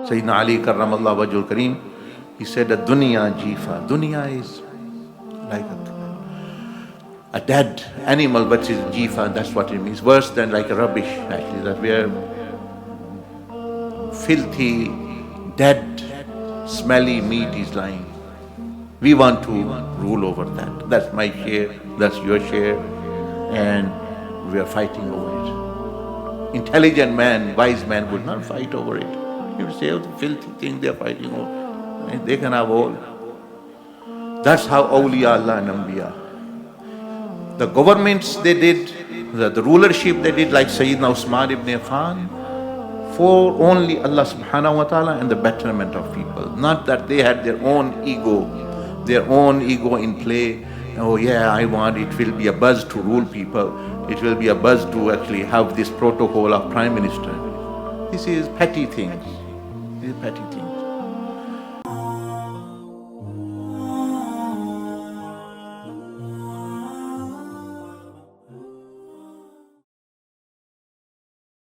Sayyidina Ali karramallahu wajhul kareem, he said that dunya jifa. Dunya is like a dead animal, but it's jifa, that's what it means. Worse than like a rubbish, actually, that we are filthy, dead, smelly meat is lying. We want to rule over that. That's my share, that's your share, and we are fighting over it. Intelligent man, wise man would not fight over it. He would say, oh, the filthy thing they are fighting over, they can have all. That's how awliya Allah and anbiya. The governments they did, the rulership they did, like Sayyidina Usman ibn Affan, for only Allah subhanahu wa ta'ala and the betterment of people. Not that they had their own ego in play. Oh yeah, I want, it will be a buzz to rule people. It will be a buzz to actually have this protocol of prime minister. This is petty things. These are petty things.